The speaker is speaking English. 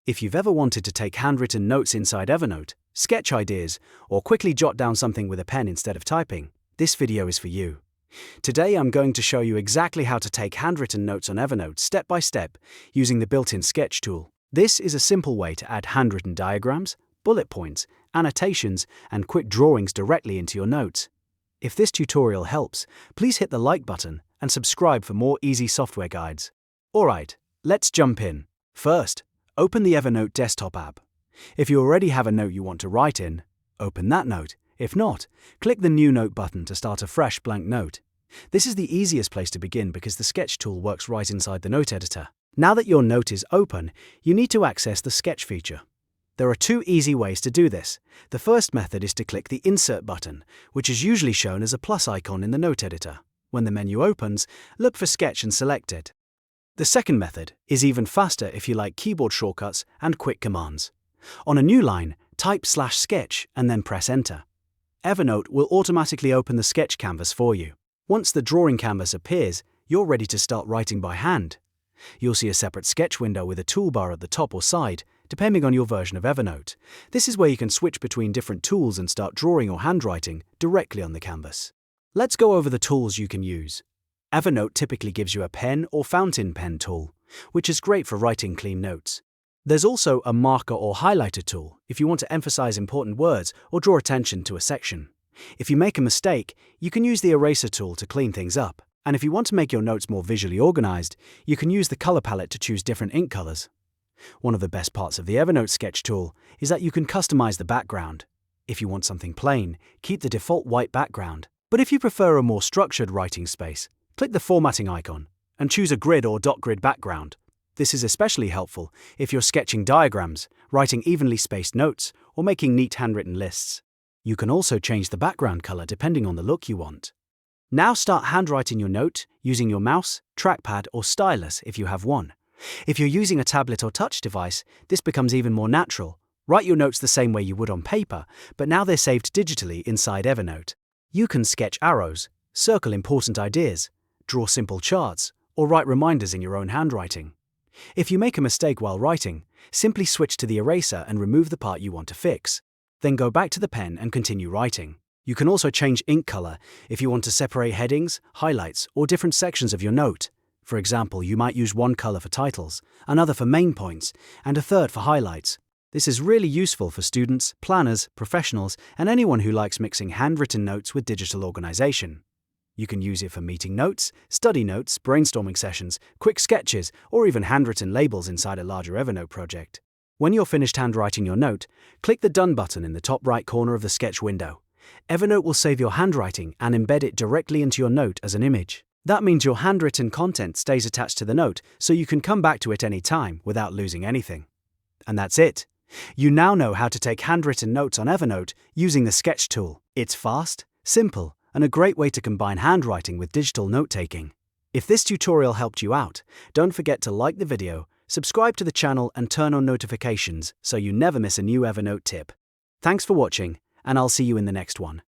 If you've ever wanted to take handwritten notes inside Evernote, sketch ideas, or quickly jot down something with a pen instead of typing, this video is for you. Today I'm going to show you exactly how to take handwritten notes on Evernote step by step using the built-in sketch tool. This is a simple way to add handwritten diagrams, bullet points, annotations, and quick drawings directly into your notes. If this tutorial helps, please hit the like button and subscribe for more easy software guides. Alright, let's jump in. First, open the Evernote desktop app. If you already have a note you want to write in, open that note. If not, click the New Note button to start a fresh blank note. This is the easiest place to begin because the sketch tool works right inside the note editor. Now that your note is open, you need to access the sketch feature. There are two easy ways to do this. The first method is to click the Insert button, which is usually shown as a plus icon in the note editor. When the menu opens, look for Sketch and select it. The second method is even faster if you like keyboard shortcuts and quick commands. On a new line, type /sketch and then press Enter. Evernote will automatically open the sketch canvas for you. Once the drawing canvas appears, you're ready to start writing by hand. You'll see a separate sketch window with a toolbar at the top or side, depending on your version of Evernote. This is where you can switch between different tools and start drawing or handwriting directly on the canvas. Let's go over the tools you can use. Evernote typically gives you a pen or fountain pen tool, which is great for writing clean notes. There's also a marker or highlighter tool if you want to emphasize important words or draw attention to a section. If you make a mistake, you can use the eraser tool to clean things up. And if you want to make your notes more visually organized, you can use the color palette to choose different ink colors. One of the best parts of the Evernote sketch tool is that you can customize the background. If you want something plain, keep the default white background. But if you prefer a more structured writing space, click the formatting icon and choose a grid or dot grid background. This is especially helpful if you're sketching diagrams, writing evenly spaced notes, or making neat handwritten lists. You can also change the background color depending on the look you want. Now start handwriting your note using your mouse, trackpad, or stylus if you have one. If you're using a tablet or touch device, this becomes even more natural. Write your notes the same way you would on paper, but now they're saved digitally inside Evernote. You can sketch arrows, circle important ideas, draw simple charts, or write reminders in your own handwriting. If you make a mistake while writing, simply switch to the eraser and remove the part you want to fix. Then go back to the pen and continue writing. You can also change ink color if you want to separate headings, highlights, or different sections of your note. For example, you might use one color for titles, another for main points, and a third for highlights. This is really useful for students, planners, professionals, and anyone who likes mixing handwritten notes with digital organization. You can use it for meeting notes, study notes, brainstorming sessions, quick sketches, or even handwritten labels inside a larger Evernote project. When you're finished handwriting your note, click the Done button in the top right corner of the sketch window. Evernote will save your handwriting and embed it directly into your note as an image. That means your handwritten content stays attached to the note, so you can come back to it any time without losing anything. And that's it. You now know how to take handwritten notes on Evernote using the sketch tool. It's fast, simple, and a great way to combine handwriting with digital note-taking. If this tutorial helped you out, don't forget to like the video, subscribe to the channel, and turn on notifications so you never miss a new Evernote tip. Thanks for watching, and I'll see you in the next one.